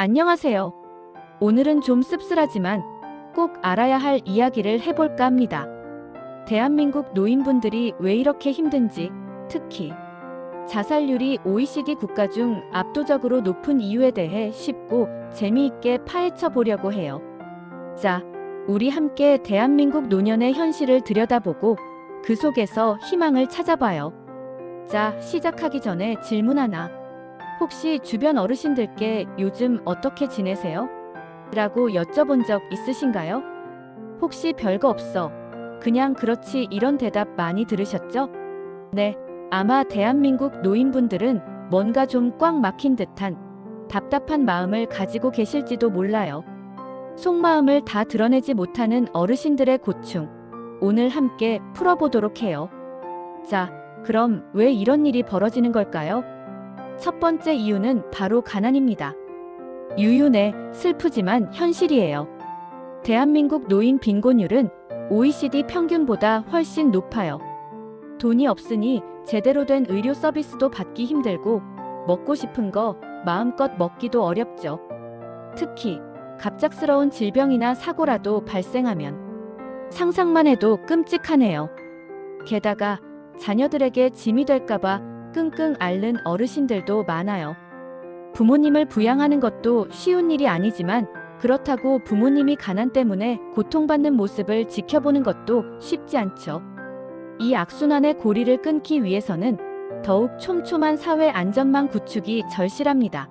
안녕하세요. 오늘은 좀 씁쓸하지만 꼭 알아야 할 이야기를 해볼까 합니다. 대한민국 노인분들이 왜 이렇게 힘든지, 특히 자살률이 OECD 국가 중 압도적으로 높은 이유에 대해 쉽고 재미있게 파헤쳐 보려고 해요. 자, 우리 함께 대한민국 노년의 현실을 들여다보고 그 속에서 희망을 찾아봐요. 자, 시작하기 전에 질문 하나. 혹시 주변 어르신들께 요즘 어떻게 지내세요? 라고 여쭤본 적 있으신가요? 혹시 별거 없어. 그냥 그렇지 이런 대답 많이 들으셨죠? 네, 아마 대한민국 노인분들은 뭔가 좀 꽉 막힌 듯한 답답한 마음을 가지고 계실지도 몰라요. 속마음을 다 드러내지 못하는 어르신들의 고충, 오늘 함께 풀어보도록 해요. 자, 그럼 왜 이런 일이 벌어지는 걸까요? 첫 번째 이유는 바로 가난입니다. 유유해 슬프지만 현실이에요. 대한민국 노인 빈곤율은 OECD 평균보다 훨씬 높아요. 돈이 없으니 제대로 된 의료 서비스도 받기 힘들고 먹고 싶은 거 마음껏 먹기도 어렵죠. 특히 갑작스러운 질병이나 사고라도 발생하면 상상만 해도 끔찍하네요. 게다가 자녀들에게 짐이 될까봐 끙끙 앓는 어르신들도 많아요. 부모님을 부양하는 것도 쉬운 일이 아니지만 그렇다고 부모님이 가난 때문에 고통받는 모습을 지켜보는 것도 쉽지 않죠. 이 악순환의 고리를 끊기 위해서는 더욱 촘촘한 사회 안전망 구축이 절실합니다.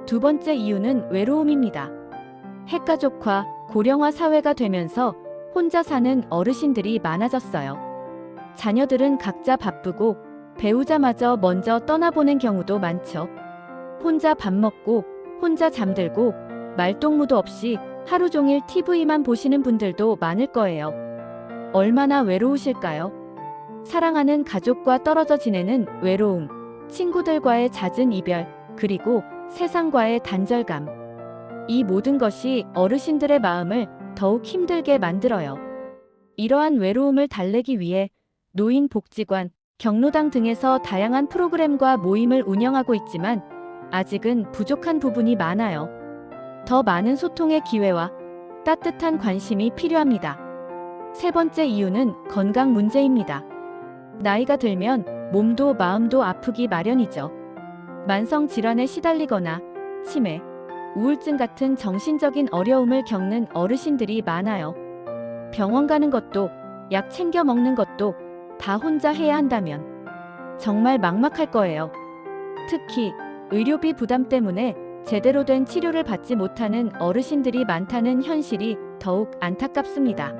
두 번째 이유는 외로움입니다. 핵가족화, 고령화 사회가 되면서 혼자 사는 어르신들이 많아졌어요. 자녀들은 각자 바쁘고 배우자마저 먼저 떠나보낸 경우도 많죠. 혼자 밥 먹고 혼자 잠들고 말동무도 없이 하루 종일 TV만 보시는 분들도 많을 거예요. 얼마나 외로우실까요? 사랑하는 가족과 떨어져 지내는 외로움, 친구들과의 잦은 이별, 그리고 세상과의 단절감. 이 모든 것이 어르신들의 마음을 더욱 힘들게 만들어요. 이러한 외로움을 달래기 위해 노인복지관, 경로당 등에서 다양한 프로그램과 모임을 운영하고 있지만 아직은 부족한 부분이 많아요. 더 많은 소통의 기회와 따뜻한 관심이 필요합니다. 세 번째 이유는 건강 문제입니다. 나이가 들면 몸도 마음도 아프기 마련이죠. 만성 질환에 시달리거나 치매, 우울증 같은 정신적인 어려움을 겪는 어르신들이 많아요. 병원 가는 것도 약 챙겨 먹는 것도 다 혼자 해야 한다면 정말 막막할 거예요. 특히 의료비 부담 때문에 제대로 된 치료를 받지 못하는 어르신들이 많다는 현실이 더욱 안타깝습니다.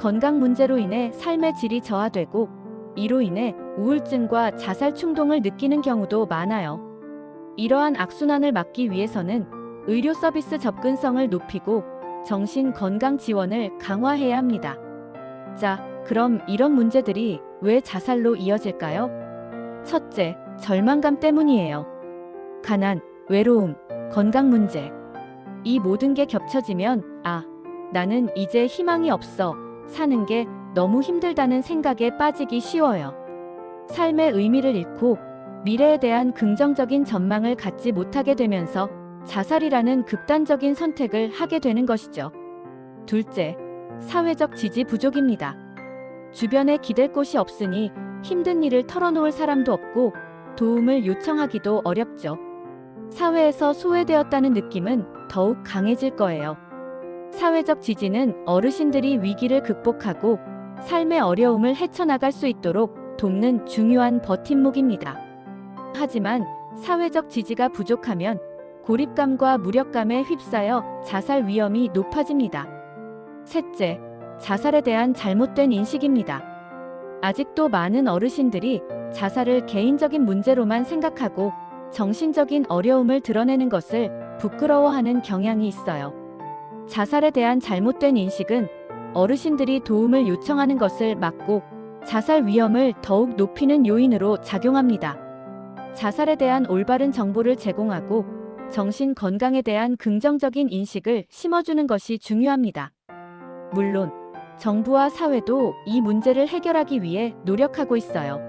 건강 문제로 인해 삶의 질이 저하되고 이로 인해 우울증과 자살 충동을 느끼는 경우도 많아요. 이러한 악순환을 막기 위해서는 의료 서비스 접근성을 높이고 정신 건강 지원을 강화해야 합니다. 자, 그럼 이런 문제들이 왜 자살로 이어질까요? 첫째, 절망감 때문이에요. 가난, 외로움, 건강 문제. 이 모든 게 겹쳐지면 나는 이제 희망이 없어. 사는 게 너무 힘들다는 생각에 빠지기 쉬워요. 삶의 의미를 잃고 미래에 대한 긍정적인 전망을 갖지 못하게 되면서 자살이라는 극단적인 선택을 하게 되는 것이죠. 둘째, 사회적 지지 부족입니다. 주변에 기댈 곳이 없으니 힘든 일을 털어놓을 사람도 없고 도움을 요청하기도 어렵죠. 사회에서 소외되었다는 느낌은 더욱 강해질 거예요. 사회적 지지는 어르신들이 위기를 극복하고 삶의 어려움을 헤쳐나갈 수 있도록 돕는 중요한 버팀목입니다. 하지만 사회적 지지가 부족하면 고립감과 무력감에 휩싸여 자살 위험이 높아집니다. 셋째, 자살에 대한 잘못된 인식입니다. 아직도 많은 어르신들이 자살을 개인적인 문제로만 생각하고 정신적인 어려움을 드러내는 것을 부끄러워하는 경향이 있어요. 자살에 대한 잘못된 인식은 어르신들이 도움을 요청하는 것을 막고 자살 위험을 더욱 높이는 요인으로 작용합니다. 자살에 대한 올바른 정보를 제공하고 정신 건강에 대한 긍정적인 인식을 심어주는 것이 중요합니다. 물론 정부와 사회도 이 문제를 해결하기 위해 노력하고 있어요.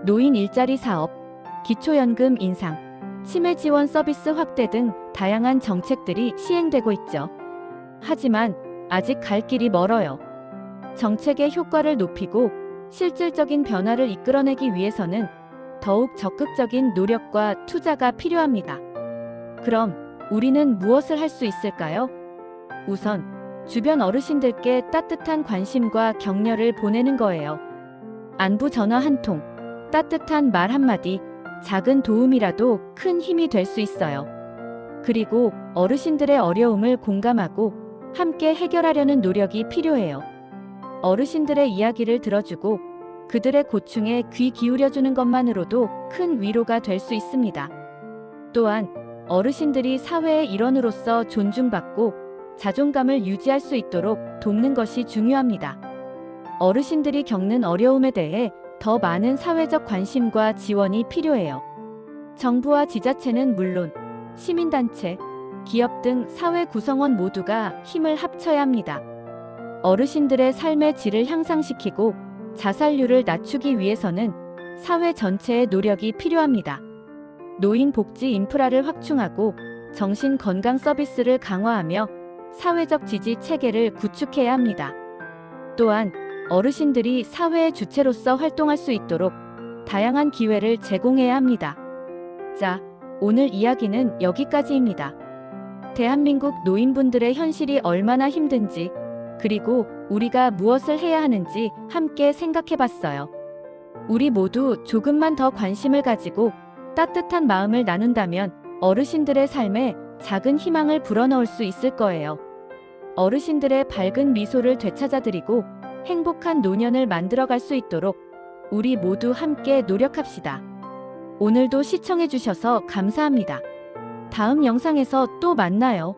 노인 일자리 사업, 기초연금 인상, 치매 지원 서비스 확대 등 다양한 정책들이 시행되고 있죠. 하지만 아직 갈 길이 멀어요. 정책의 효과를 높이고 실질적인 변화를 이끌어내기 위해서는 더욱 적극적인 노력과 투자가 필요합니다. 그럼 우리는 무엇을 할 수 있을까요? 우선 주변 어르신들께 따뜻한 관심과 격려를 보내는 거예요. 안부 전화 한 통, 따뜻한 말 한마디, 작은 도움이라도 큰 힘이 될 수 있어요. 그리고 어르신들의 어려움을 공감하고 함께 해결하려는 노력이 필요해요. 어르신들의 이야기를 들어주고 그들의 고충에 귀 기울여주는 것만으로도 큰 위로가 될 수 있습니다. 또한 어르신들이 사회의 일원으로서 존중받고 자존감을 유지할 수 있도록 돕는 것이 중요합니다. 어르신들이 겪는 어려움에 대해 더 많은 사회적 관심과 지원이 필요해요. 정부와 지자체는 물론 시민단체, 기업 등 사회 구성원 모두가 힘을 합쳐야 합니다. 어르신들의 삶의 질을 향상시키고 자살률을 낮추기 위해서는 사회 전체의 노력이 필요합니다. 노인 복지 인프라를 확충하고 정신 건강 서비스를 강화하며 사회적 지지 체계를 구축해야 합니다. 또한 어르신들이 사회의 주체로서 활동할 수 있도록 다양한 기회를 제공해야 합니다. 자, 오늘 이야기는 여기까지입니다. 대한민국 노인분들의 현실이 얼마나 힘든지, 그리고 우리가 무엇을 해야 하는지 함께 생각해봤어요. 우리 모두 조금만 더 관심을 가지고 따뜻한 마음을 나눈다면 어르신들의 삶에 작은 희망을 불어넣을 수 있을 거예요. 어르신들의 밝은 미소를 되찾아드리고 행복한 노년을 만들어갈 수 있도록 우리 모두 함께 노력합시다. 오늘도 시청해주셔서 감사합니다. 다음 영상에서 또 만나요.